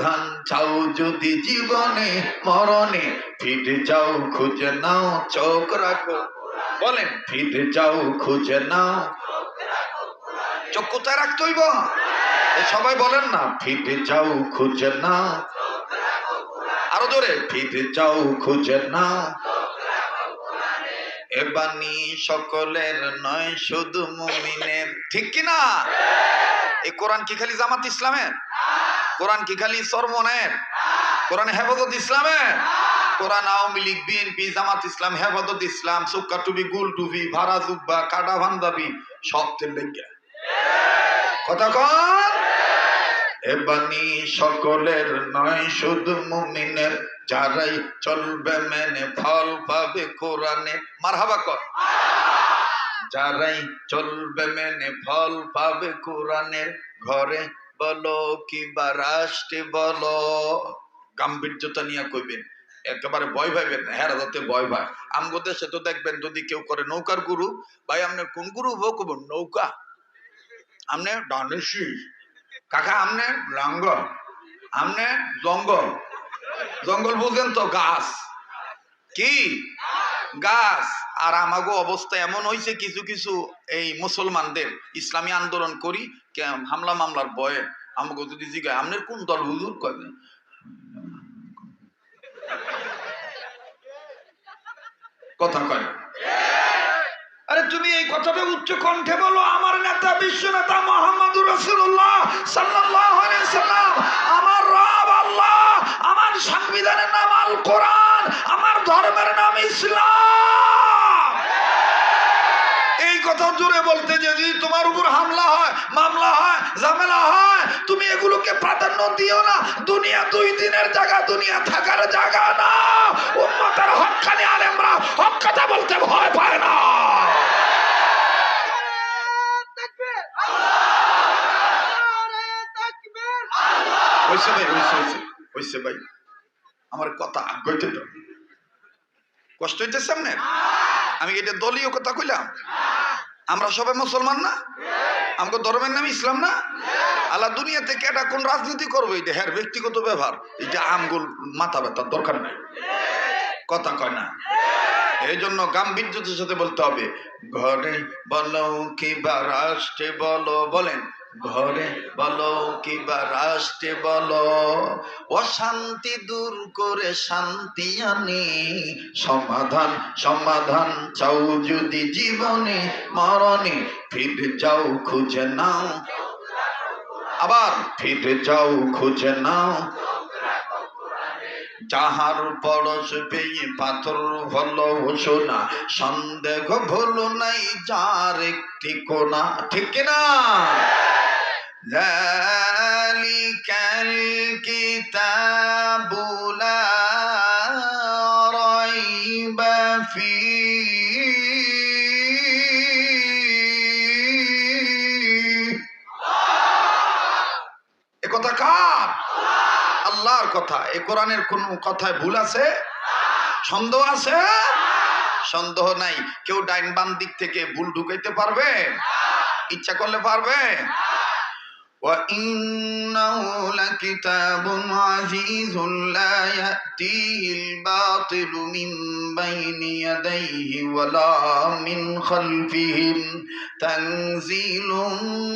ধান চাও যদি জীবনে মরণে, ফিরে যাও খুঁজে নাও চোখ রাখো। বলেন ফিরে যাও খুঁজে নাও। চোখ কোথায় রাখতে হইব? সবাই বলেন না, ফিরে যাও খুঁজে নাও। আরো জোরে, ফিরে যাও খুঁজে নাও। এ বাণী সকলের নয়, শুধু মুমিনের। ঠিক কিনা? এই কোরআন কি খালি জামাত ইসলামের? কোরআন কি খালি চরমনের? কোরআন হেফাজত ইসলামের? কোরআন আওয়ামী লীগ, বিএনপি, জামাত ইসলাম, হেফাজত ইসলাম, সুক্কা টুপি, গুল টুপি, ভাড়া জুব্বা, কাটা ভান্দাবি, সব তেল লেগে কথা কন। এ বাণী সকলের নয়, শুধু মুমিনের। যারাই চলবে মেনে ফল পাবে কোরআনে। মারহাবা কর। যারাই চলবে মেনে ফল পাবে কোরআনের। ঘরে বলো কিবা রাষ্ট্রে বলো, গাম্ভীর্যতা নিয়ে কইবেন, একেবারে ভয় পাইবেন না। হ্যাঁ যাতে ভয় পায়। আমগো দেশে তো দেখবেন যদি কেউ করে নৌকার গুরু, ভাই আপনার কোন গুরু হোক নৌকা, আমনে ডানেশি কাকা, আমনে লাঙ্গল, আমনে জঙ্গল। জঙ্গল বুঝেন তো? গাছ। কি গাছ। আর আমাগো অবস্থা এমন হয়েছে, কিছু কিছু এই মুসলমানদের ইসলামী আন্দোলন করি হামলা মামলার ভয়ে আমাকে যদি জিগায় আমনের কোন দল হুজুর, কয় কথা কয়। আরে তুমি এই কথাটা উচ্চ কণ্ঠে বলো, আমার নেতা বিশ্ব নেতা মুহাম্মদুর রাসূলুল্লাহ সাল্লাল্লাহু আলাইহি সাল্লাম, আমার রব আল্লাহ, আমার সংবিধানের নাম আল কোরআন, আমার ধর্মের নাম ইসলাম। এই কথা জোরে বলতে যদি তোমার উপর হামলা হয়, মামলা হয়, ঝামেলা হয়, তুমি এগুলোকে প্রাধান্য দিও না। দুনিয়া দুই দিনের জায়গা, দুনিয়া থাকার জায়গা না। উম্মতের হক্কানি আলেমরা হক কথা বলতে ভয় পায় না। হইছে ভাই, হইছে ভাই, আমার কথা আগাইতে দাও। কষ্ট হইতেছে সামনে? আমি এটা দলীয় কথা কইলাম? আমরা সবাই মুসলমান না? আমাকে ধর্মের নাম ইসলাম না? আল্লাহ দুনিয়াতে কেটা কোন রাজনীতি করবে, এটা হ্যার ব্যক্তিগত ব্যবহার। এটা আমগুল মাথা ব্যথার দরকার নাই। কথা কয় না। এই জন্য গাম্ভীর্যতার সাথে বলতে হবে। ঘরে বলো কিবা রাষ্ট্রে বলো। বলেন ঘরে বলো কিবা রাষ্ট্রে বলো, অশান্তি দূর করে শান্তি আনি। সমাধান সমাধান চাও যদি জীবনে মরণে, ফিরে যাও খুঁজে নাও। আবার ফিরে যাও খুঁজে নাও। যাহার পরশ পেয়ে পাথর হলো সোনা, সন্দেহ ভুলো নাই যার একটি কোনা। ঠিক কিনা? যালিকাল কিতাবু লা রাইবা ফীহি। এ কথা কার? আল্লাহর কথা। এ কোরআনের কোন কথায় ভুল আছে? সন্দেহ আছে? সন্দেহ নাই। কেউ ডাইন বাম দিক থেকে ভুল ঢুকাইতে পারবে? ইচ্ছা করলে পারবে? وَإِنَّهُ لَكِتَابٌ عَزِيزٌ لَا يَأْتِيهِ الْبَاطِلُ مِنْ بَيْنِ يَدَيْهِ وَلَا مِنْ خَلْفِهِ تَنزِيلٌ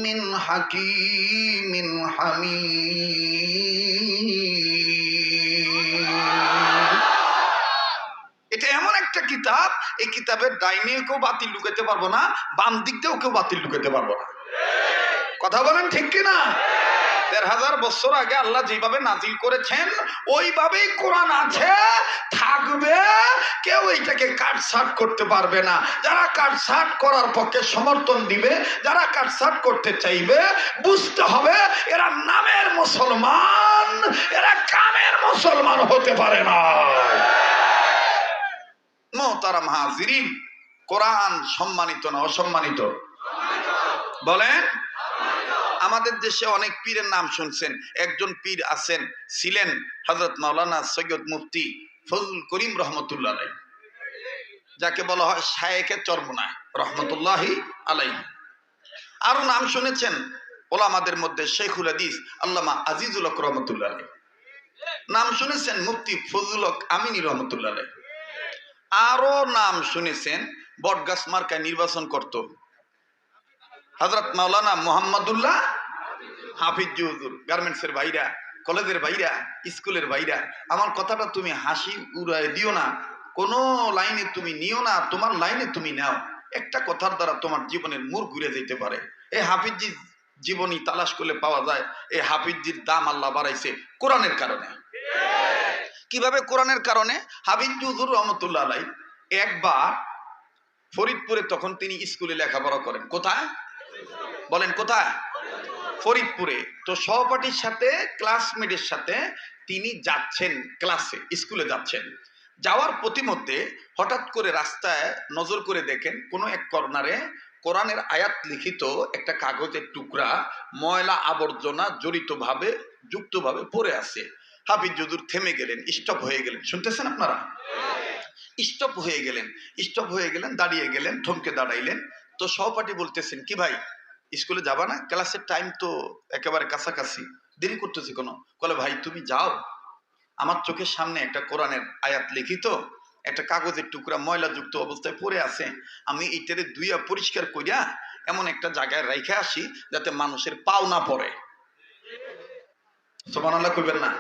مِنْ حَكِيمٍ حَمِيدٍ। এটা এমন একটা কিতাব, এই কিতাবের ডাইনে কেউ বাতিল ঢুকাইতে পারবো না, বাম দিক দিয়েও কেউ বাতিল ঢুকাইতে পারবো না। কথা বলেন ঠিক কিনা? ১,৫০০ বছর আগে আল্লাহ যেভাবে নাজিল করেছেন ওইভাবেই কোরআন আছে, থাকবে। কেউ এইটাকে কাটছাট করতে পারবে না। যারা কাটছাট করার পক্ষে সমর্থন দিবে, যারা কাটছাট করতে চাইবে, বুঝতে হবে এরা নামের মুসলমান, এরা কামের মুসলমান হতে পারে না। মোহতারাম হাজিরিন, কোরআন সম্মানিত না অসম্মানিত? বলেন। আমাদের দেশে অনেক পীরের নাম শুনছেন। একজন পীর আছেন, ছিলেন হযরত মাওলানা সৈয়দ মুফতি ফজলুল করিম রহমতুল্লাহ আলাইহি, যাকে বলা হয় শায়েখে চরমনায় রহমতুল্লাহি আলাইহি। আরো নাম শুনেছেন ওলামাদের মধ্যে শেখুল হাদিস আল্লামা আজিজুল হক রহমতুল্লাহ আলাইহি। নাম শুনেছেন মুফতি ফজলুল হক আমিনী রহমতুল্লাহ আলাইহ। আরো নাম শুনেছেন বটগাছ মার্কায় নির্বাচন করত হযরত মাওলানা মুহাম্মদুল্লাহ হাফিজ হুজুর। গার্মেন্টসের ভাইরা, কলেজের ভাইরা, স্কুলের ভাইরা, আমার কথাটা তুমি হাসি উড়ায় দিও না, কোনো লাইনে তুমি নিও না, তোমার লাইনে তুমি নাও। একটা কথার দ্বারা তোমার জীবনের মোড় ঘুরে যেতে পারে। এই হাফিজি জীবনী তালাশ করলে পাওয়া যায়। এই হাফিজির দাম আল্লাহ বাড়াইছে কোরআনের কারণে। কিভাবে? কোরআনের কারণে। হাফিজ হুজুর রহমতুল্লাহ আলাইহ একবার ফরিদপুরে, তখন তিনি স্কুলে লেখাপড়া করেন। কোথায় বলেন? কোথায়? ফরিদপুরে। তো সহপাঠীর সাথে, ক্লাসমেটের সাথে তিনি যাচ্ছেন ক্লাসে, স্কুলে যাচ্ছেন। যাওয়ার প্রতিমধ্যে হঠাৎ করে রাস্তায় নজর করে দেখেন কোনো এক কর্নারে কোরআনের আয়াত লিখিত একটা কাগজের টুকরা ময়লা আবর্জনা জড়িতভাবে যুক্তভাবে পড়ে আছে। হাফিজ হুজুর থেমে গেলেন, স্টপ হয়ে গেলেন। শুনতেছেন আপনারা? স্টপ হয়ে গেলেন, স্টপ হয়ে গেলেন, দাঁড়িয়ে গেলেন, থমকে দাঁড়াইলেন। তো সহপাঠী বলতেছেন, কি ভাই স্কুলে যাবা না? ক্লাসের টাইম তো একেবারে কাছাকাছি, দেরি করতেছি কোনো? বলে, ভাই তুমি যাও, আমার চোখের সামনে একটা কোরআনের আয়াত লিখিত একটা কাগজের টুকরা ময়লাযুক্ত অবস্থায় পড়ে আছে, আমি এইটারে ধুইয়া পরিষ্কার করিয়া এমন একটা জায়গায় রাইখে আসি যাতে মানুষের পাও না পড়ে। সুবহানাল্লাহ কইবেন না?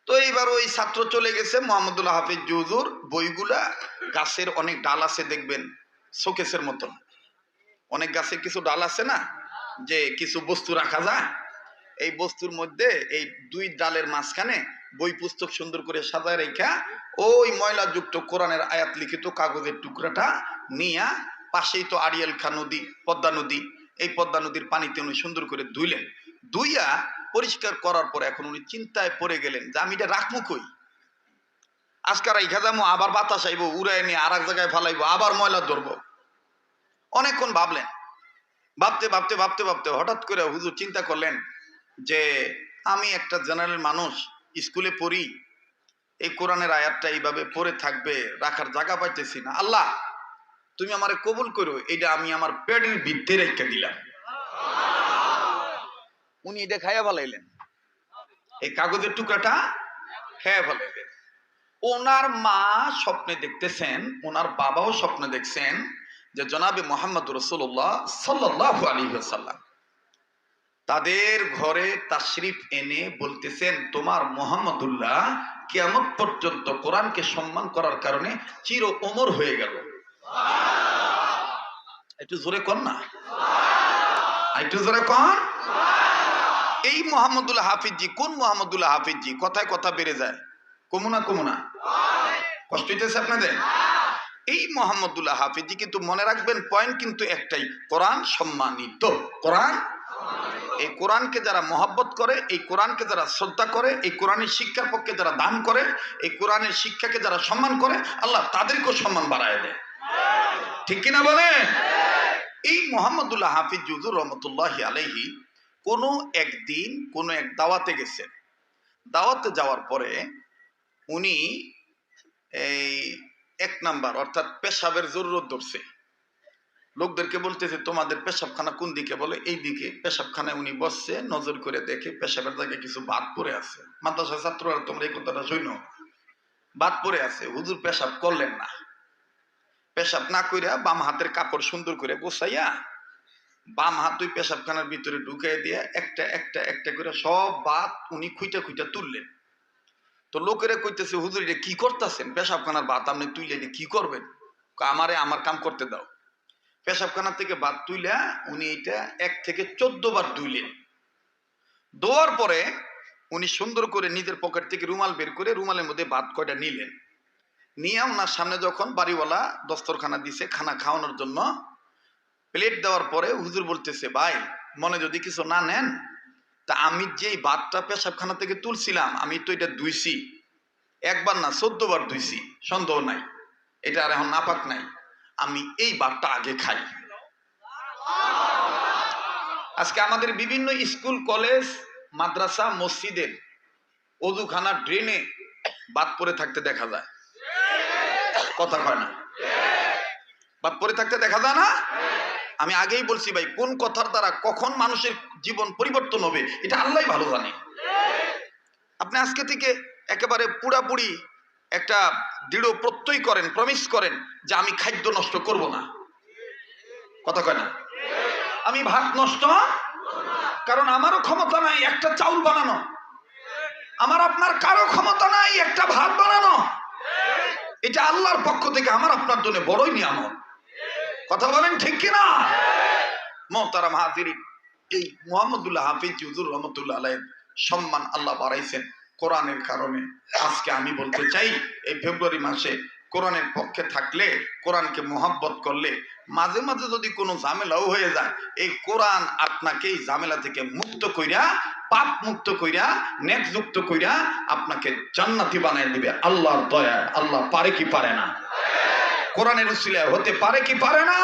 তো এইবার ওই ছাত্র চলে গেছে। মুহাম্মদুল্লাহ হাফিজ হুজুর বইগুলা, গাছের অনেক ডাল আছে দেখবেন শোকেসের মতন, অনেক গাছের কিছু ডাল আছে না যে কিছু বস্তু রাখা যায়, এই বস্তুর মধ্যে এই দুই ডালের মাঝখানে বই পুস্তক সুন্দর করে সাজায় রেখা ওই ময়লাযুক্ত কোরআনের আয়াত লিখিত কাগজের টুকরাটা নিয়া, পাশেই তো আড়িয়াল খা নদী, পদ্মা নদী, এই পদ্মা নদীর পানিতে উনি সুন্দর করে ধুইলেন। ধুইয়া পরিষ্কার করার পরে এখন উনি চিন্তায় পড়ে গেলেন যে আমি এটা রাখবো কই, আজকার রাইখা যাবো, আবার বাতাস আইবো উড়াই নিয়ে আর এক জায়গায় ফালাইবো, আবার ময়লা ধরবো। অনেকক্ষণ ভাবলেন, ভাবতে ভাবতে ভাবতে ভাবতে হঠাৎ করে হুজুর চিন্তা করলেন যে আমি একটা জেনারেল মানুষ, স্কুলে পড়ি, এই কোরআনের আয়াতটা এইভাবে পড়ে থাকবে, রাখার জায়গা পাইতেছি না, আল্লাহ তুমি আমারে কবুল করো, এটা আমি আমার পেটের ভিতরে রেখে দিলাম। উনি এটা খাইয়া ফেলাইলেন, এই কাগজের টুকরাটা খেয়ে ফেলাইলেন। ওনার মা স্বপ্নে দেখতেছেন, ওনার বাবাও স্বপ্নে দেখছেন যে জনাবে মুহাম্মদ রাসূলুল্লাহ সাল্লাল্লাহু আলাইহি ওয়াসাল্লাম তাদের ঘরে তাশরিফ এনে বলতেছেন, তোমার মুহাম্মদুল্লাহ কিয়ামত পর্যন্ত কোরআনকে সম্মান করার কারণে চির ওমর হয়ে গেল। একটু জোরে কর না, একটু জোরে কর। এই মুহাম্মদুল্লাহ হাফিজি কোন মুহাম্মদুল্লাহ হাফিজি? কথায় কথা বেড়ে যায়, কমুনা কমুনা, কষ্ট হইতেছে আপনাদের? এই মুহাম্মদুল্লাহ হাফিজি, কিন্তু মনে রাখবেন পয়েন্ট কিন্তু একটাই, কোরআন সম্মানিত। কোরআন, এই কোরআনকে যারা মহব্বত করে, এই কোরআনকে যারা শ্রদ্ধা করে, এই কোরআনের শিক্ষার পক্ষে যারা দান করে, এই কোরআনের শিক্ষাকে যারা সম্মান করে, আল্লাহ তাদেরকেও সম্মান বাড়ায় দেয়। ঠিক কিনা বলেন? এই মুহাম্মদুল্লাহ হাফিজ হুজুর রহমতুল্লাহি আলাইহি কোনো একদিন কোনো এক দাওয়াতে গেছেন। দাওয়াতে যাওয়ার পরে উনি এই এক নাম্বার অর্থাৎ পেশাবের জরুরত ধরছে। লোকদেরকে বলতেছে তোমাদের পেশাবখানা কোন দিকে? বলে এই দিকে। পেশাবখানায় উনি বসছে, নজর করে দেখে পেশাবের জায়গায় কিছু বাদ পড়ে আছে। মাদ্রাসা ছাত্ররা তোমরা এই কথাটা শুনো, বাদ পড়ে আছে। হুজুর পেশাব করলেন না, পেশাব না কইরা বাম হাতের কাপড় সুন্দর করে গোছাইয়া বাম হাত ওই পেশাবখানার ভিতরে ঢুকাই দিয়ে একটা একটা একটা করে সব বাদ উনি খুঁইটা খুঁইটা তুললেন। তো লোকেরা কইতেছে, হুজুর এটা কি করতেছেন? পেশাবখানার বাদ আপনি তুইলে এটা কি করবেন? আমারে আমার কাম করতে দাও। পেশাবখানা থেকে বাদ তুইলা উনি এটা 1 থেকে 14 বার ধুইলেন। ধোয়ার পরে উনি সুন্দর করে নিজের পকেট থেকে রুমাল বের করে রুমালের মধ্যে ভাত কয়টা নিলেন। নিয়ে ওনার সামনে যখন বাড়িওয়ালা দস্তরখানা দিছে খানা খাওয়ানোর জন্য, প্লেট দেওয়ার পরে হুজুর বলতেছে, ভাই মনে যদি কিছু না নেন, তা আমি যেই ভাতটা পেশাবখানা থেকে তুলছিলাম আমি তো এটা ধুইছি, একবার না 14 বার ধুইছি, সন্দেহ নাই, এটা আর এখন নাপাক নাই, আমি এই ভাতটা আগে খাই। আজকে আমাদের বিভিন্ন স্কুল কলেজ মাদ্রাসা মসজিদের ওযুখানা ড্রেনে বাদ পড়ে থাকতে দেখা যায়, কথা কয় না? বাদ পড়ে থাকতে দেখা যায় না? আমি আগেই বলছি ভাই, কোন কথার দ্বারা কখন মানুষের জীবন পরিবর্তন হবে এটা আল্লাহই ভালো জানে। আপনি আজকে থেকে একেবারে পুরাপুরি একটা দৃঢ় প্রত্যয় করেন, প্রমিস করেন যে আমি খাদ্য নষ্ট করব না। কথা কয় না? আমি ভাত নষ্ট, কারণ আমারও ক্ষমতা নাই একটা চাউল বানানো, আমার আপনার কারো ক্ষমতা নাই একটা ভাত বানানো। এটা আল্লাহর পক্ষ থেকে আমার আপনার জন্য বড়ই নিয়ামত। কথা বলেন ঠিক কিনা? মোহতারাম হাজিরিন, এই মুহাম্মদুল্লাহ হাফিজ হুজুর রহমতুল্লাহ আলাইহির সম্মান আল্লাহ বাড়াইছেন কোরআনের কারণে। আজকে আমি বলতে চাই, এই ফেব্রুয়ারি মাসে কোরআনের পক্ষে থাকলে, কোরআনকে মোহাব্বত করলে, মাঝে মাঝে যদি কোনো ঝামেলাও হয়ে যায়, এই কোরআন আপনাকে এই ঝামেলা থেকে মুক্ত কইরা, পাপ মুক্ত কইরা, নেকযুক্ত কইরা আপনাকে জান্নাতি বানায় দিবে আল্লাহর দয়া। আল্লাহ পারে কি পারে না? কোরআনের উসিলায় হতে পারে কি পারে না?